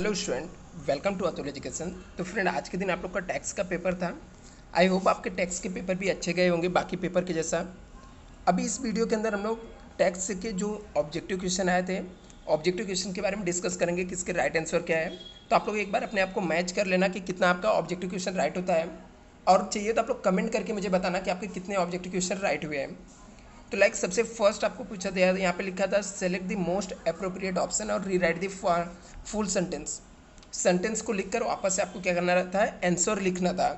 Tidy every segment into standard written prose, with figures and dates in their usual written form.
Hello student, welcome to Atul education. तो friend, आज के दिन आप लोग का टैक्स का पेपर था। आई होप आपके टैक्स के पेपर भी अच्छे गए होंगे बाकी पेपर के जैसा। अभी इस वीडियो के अंदर हम लोग टैक्स के जो ऑब्जेक्टिव क्वेश्चन आए थे, ऑब्जेक्टिव क्वेश्चन के बारे में डिस्कस करेंगे कि इसके राइट आंसर क्या है। तो आप लोग एक बार अपने आप को मैच कर लेना कि कितना आपका ऑब्जेक्टिव क्वेश्चन राइट होता है, और चाहिए तो आप लोग कमेंट करके मुझे बताना कि आपके कितने ऑब्जेक्टिव क्वेश्चन राइट हुए हैं। तो सबसे फर्स्ट आपको पूछा था, यहाँ पे लिखा था select the most appropriate option और rewrite the full sentence. Sentence को लिखकर वापस से आपको क्या करना रहता है, आंसर लिखना था।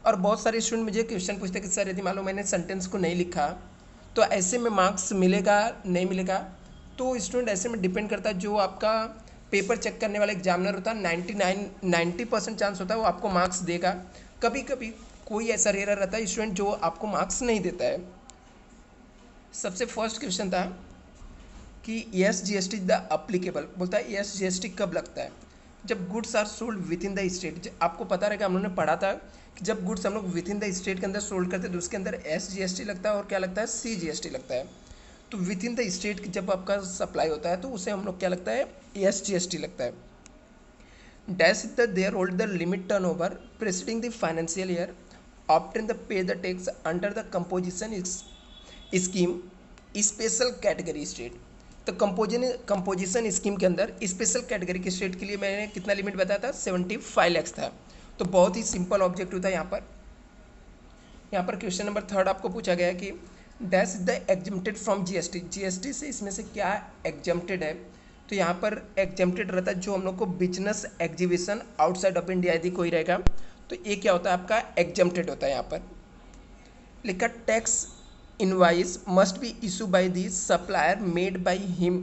और बहुत सारे स्टूडेंट मुझे क्वेश्चन पूछते कि सर यदि मान लो मैंने सेंटेंस को नहीं लिखा तो ऐसे में मार्क्स मिलेगा नहीं मिलेगा। तो स्टूडेंट ऐसे में डिपेंड करता है, जो आपका पेपर चेक करने वाला एग्जामिनर होता है 90% चांस होता है वो आपको मार्क्स देगा। कभी कभी कोई ऐसा रेयर रहता है स्टूडेंट जो आपको मार्क्स नहीं देता है। सबसे फर्स्ट क्वेश्चन था कि यस जीएसटी द अप्लीकेबल, बोलता है यस जीएसटी कब लगता है, जब goods are sold within the state. आपको पता रहेगा, हम लोगों ने पढ़ा था कि जब गुड्स हम लोग विद इन द स्टेट के अंदर सोल्ड करते हैं तो उसके अंदर एस जीएसटी लगता है और क्या लगता है, सी जीएसटी लगता है। तो विद इन द स्टेट जब आपका सप्लाई होता है तो उसे हम लोग क्या लगता है, एस जीएसटी लगता है। Dash is the threshold the limit turnover preceding the financial year opted the pay the tax under the composition scheme special category state. तो कंपोजिशन स्कीम के अंदर स्पेशल कैटेगरी के state के लिए मैंने कितना लिमिट बताया था, 75 लैक्स था। तो बहुत ही सिंपल ऑब्जेक्टिव था। यहाँ पर क्वेश्चन नंबर 3 आपको पूछा गया है कि dash the exempted from GST. GST से इसमें से क्या एग्जम्प्टेड है। तो यहाँ पर एग्जम्प्टेड रहता है जो हम लोग को business exhibition outside of India यदि कोई रहेगा तो ये क्या होता है, आपका एग्जम्प्टेड होता है। यहाँ पर लिखा tax invoice must be issue by the supplier made by him.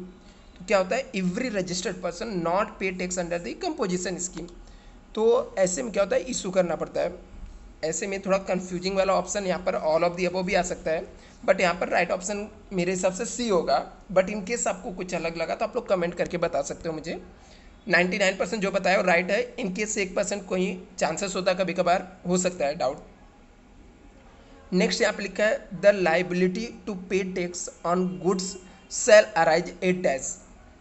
तो क्या होता है, एवरी रजिस्टर्ड पर्सन नॉट पे tax under the composition scheme. तो ऐसे में क्या होता है, इशू करना पड़ता है। ऐसे में थोड़ा कंफ्यूजिंग वाला ऑप्शन यहाँ पर ऑल ऑफ दी अबव भी आ सकता है, बट यहाँ पर राइट ऑप्शन मेरे हिसाब से सी होगा। बट इन केस आपको कुछ अलग लगा तो आप लोग कमेंट करके बता सकते हो मुझे। 99% जो बताया वो राइट है। इन केस 1% कोई चांसेस होता है, कभी कभार हो सकता है डाउट। नेक्स्ट यहाँ पे लिखा है the liability to pay tax on goods shall arise at dash.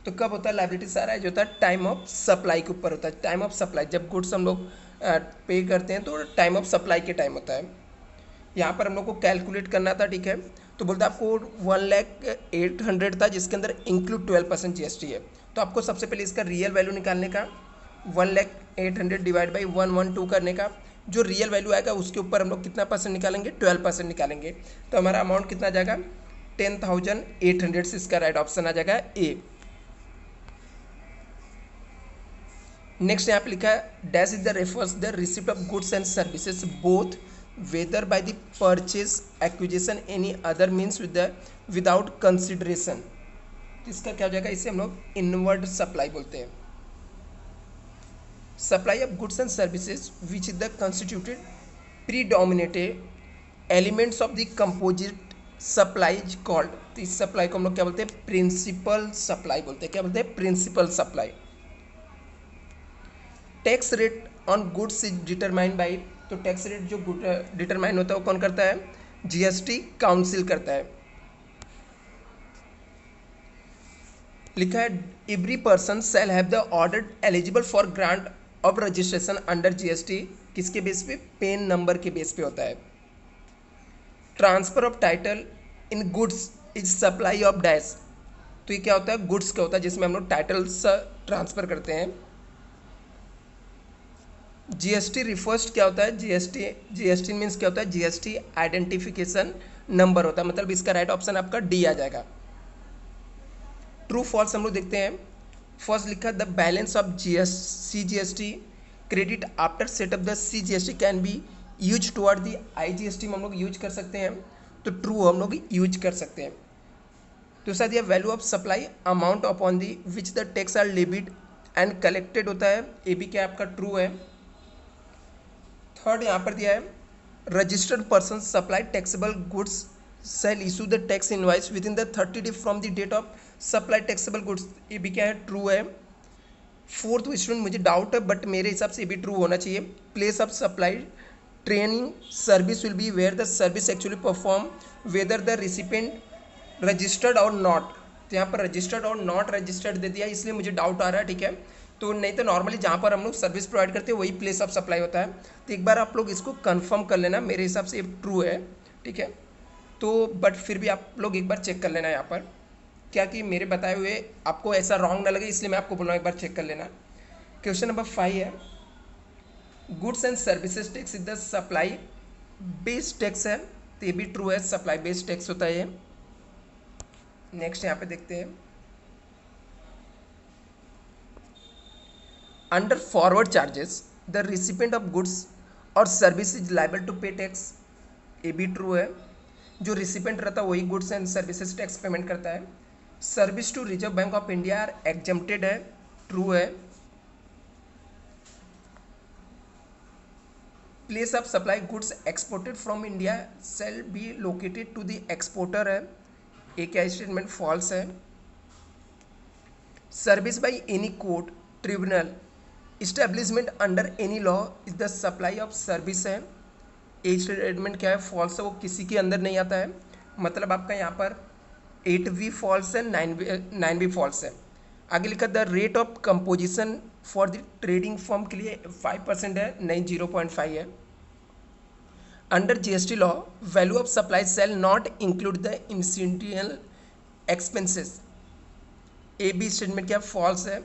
तो कब होता है लाइबिलिटी से अराइज होता है, टाइम ऑफ सप्लाई के ऊपर होता है। टाइम ऑफ सप्लाई जब गुड्स हम लोग पे करते हैं तो टाइम ऑफ सप्लाई के टाइम होता है। यहाँ पर हम लोग को कैलकुलेट करना था, ठीक है। तो बोलते हैं आपको 1,08,100 था जिसके अंदर इंक्लूड 12% जीएसटी है। तो आपको सबसे पहले इसका रियल वैल्यू निकालने का, 1,08,100 डिवाइड बाई 112 करने का, जो रियल वैल्यू आएगा उसके ऊपर हम लोग कितना परसेंट निकालेंगे, 12% निकालेंगे। तो हमारा अमाउंट कितना आ जाएगा, 10,800 से इसका राइट ऑप्शन आ जाएगा ए। नेक्स्ट यहाँ पे लिखा है dash is the refers the receipt of goods and services both whether by the purchase acquisition any other means without consideration. इसका क्या हो जाएगा, इसे हम लोग इनवर्ड सप्लाई बोलते हैं। Supply of goods and services which is the constituted predominated elements of the composite supply is called. तो इस सप्लाई को हम लोग क्या बोलते हैं, प्रिंसिपल सप्लाई बोलते हैं। क्या बोलते हैं, principal supply. Tax rate on goods is determine by. तो टैक्स रेट जो डिटरमाइन होता है वो कौन करता है, जीएसटी काउंसिल करता है। लिखा है every person shall have the order eligible for grant of registration under GST. किसके बेस पे, पेन नंबर के बेस पे होता है। Transfer of title in goods is supply of dash. तो ये क्या होता है, गुड्स का होता है जिसमें हम लोग टाइटल्स ट्रांसफर करते हैं। जीएसटी रिफर्स क्या होता है, जीएसटी मीन्स क्या होता है, जीएसटी आइडेंटिफिकेशन नंबर होता है। मतलब इसका राइट ऑप्शन आपका डी आ जाएगा। ट्रू फॉल्स हम लोग देखते हैं। फर्स्ट लिखा the balance of C GST credit after setup the C GST can be use toward the I GST में हम लोग यूज कर सकते हैं। तो ट्रू हम लोग यूज कर सकते हैं। दूसरा दिया value of supply amount upon the which the tax are levied and collected होता है, ये भी क्या आपका ट्रू है। थर्ड यहाँ पर दिया है registered person supply taxable goods shall issue the tax invoice within the 30 day from the date of supply taxable goods, ये भी क्या है, ट्रू है। फोर्थ स्टूडेंट मुझे डाउट है बट मेरे हिसाब से ये भी ट्रू होना चाहिए। Place of supply training service will be where the service actually perform whether the recipient registered or not. तो यहाँ पर रजिस्टर्ड और नॉट रजिस्टर्ड दे दिया, इसलिए मुझे डाउट आ रहा है, ठीक है। तो नहीं तो नॉर्मली जहाँ पर हम लोग सर्विस प्रोवाइड करते हैं वही प्लेस ऑफ सप्लाई होता है। तो एक बार आप लोग इसको कंफर्म कर लेना, मेरे हिसाब से ये ट्रू है, ठीक है। तो बट फिर भी आप लोग एक बार चेक कर लेना यहाँ पर, क्या कि मेरे बताए हुए आपको ऐसा रॉन्ग ना लगे, इसलिए मैं आपको बोल रहा हूँ एक बार चेक कर लेना। क्वेश्चन नंबर 5 है, goods and services tax is the supply based tax है, तो ये भी ट्रू है, सप्लाई बेस्ड टैक्स होता है ये। नेक्स्ट यहाँ पे देखते हैं, under forward charges the recipient of goods और service is liable to pay tax, ये भी ट्रू है। जो रिसिपेंट रहता है वही goods and services tax payment करता है। Service to reserve bank of India are exempted है, ट्रू है। Place of supply goods exported from India shall be located to the exporter है, ये क्या स्टेटमेंट फॉल्स है। Service by any court tribunal establishment under any law is the supply of service है, ये statement क्या है, false है, वो किसी के अंदर नहीं आता है। मतलब आपका यहाँ पर 8 भी फॉल्स है, 9 भी फॉल्स है। आगे लिखा the rate of composition for the trading firm के लिए 5% है, नहीं 0.5 है। Under GST law value of supply shall not include the incidental expenses, ए बी स्टेटमेंट क्या फॉल्स है।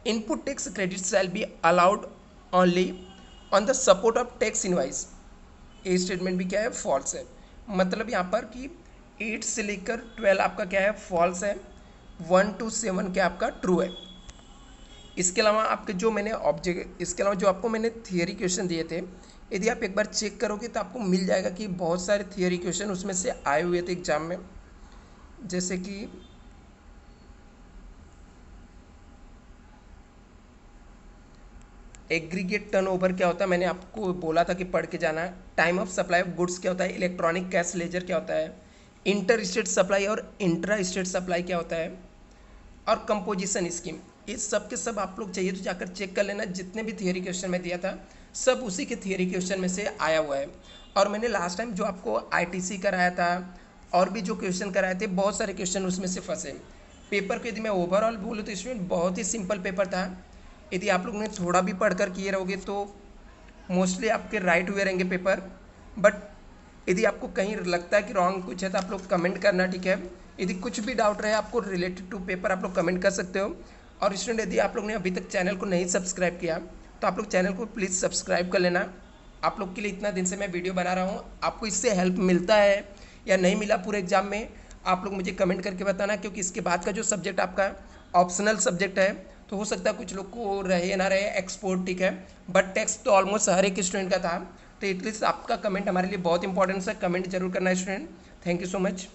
Input tax credit shall be allowed only on the support of tax invoice, ए स्टेटमेंट भी क्या है फॉल्स है। मतलब यहाँ पर कि 8 से लेकर 12 आपका क्या है फॉल्स है, 1 to 7 क्या आपका ट्रू है। इसके अलावा आपके जो मैंने ऑब्जेक्ट, इसके अलावा जो आपको मैंने थियरी क्वेश्चन दिए थे, यदि आप एक बार चेक करोगे तो आपको मिल जाएगा कि बहुत सारे थियरी क्वेश्चन उसमें से आए हुए थे एग्जाम में। जैसे कि एग्रीगेट टर्नओवर क्या होता है, मैंने आपको बोला था कि पढ़ के जाना है। Time of supply of goods क्या होता है, इलेक्ट्रॉनिक कैश लेजर क्या होता है, इंटर स्टेट सप्लाई और इंट्रा स्टेट सप्लाई क्या होता है, और कंपोजिशन स्कीम, ये सब के सब आप लोग चाहिए तो जाकर चेक कर लेना। जितने भी थियरी क्वेश्चन मैं दिया था सब उसी के थियरी क्वेश्चन में से आया हुआ है। और मैंने लास्ट टाइम जो आपको आईटीसी कराया था और भी जो क्वेश्चन कराए थे, बहुत सारे क्वेश्चन उसमें से फंसे। पेपर को यदि मैं ओवरऑल बोलूँ तो स्टूडेंट बहुत ही सिंपल पेपर था। यदि आप लोगों ने थोड़ा भी पढ़कर किए रहोगे तो मोस्टली आपके राइट हुए रहेंगे पेपर। बट यदि आपको कहीं लगता है कि रॉन्ग कुछ है तो आप लोग कमेंट करना, ठीक है। यदि कुछ भी डाउट रहे आपको रिलेटेड टू पेपर आप लोग कमेंट कर सकते हो। और स्टूडेंट यदि आप लोग ने अभी तक चैनल को नहीं सब्सक्राइब किया तो आप लोग चैनल को प्लीज़ सब्सक्राइब कर लेना। आप लोग के लिए इतना दिन से मैं वीडियो बना रहा हूँ, आपको इससे हेल्प मिलता है या नहीं मिला पूरे एग्जाम में, आप लोग मुझे कमेंट करके बताना। क्योंकि इसके बाद का जो सब्जेक्ट आपका ऑप्शनल सब्जेक्ट है, तो हो सकता है कुछ लोग को रहे ना रहे एक्सपोर्ट, ठीक है। बट टैक्स तो ऑलमोस्ट हर एक स्टूडेंट का था। तो एटलीस्ट आपका कमेंट हमारे लिए बहुत इंपॉर्टेंट है, कमेंट जरूर करना है student. Thank you so much.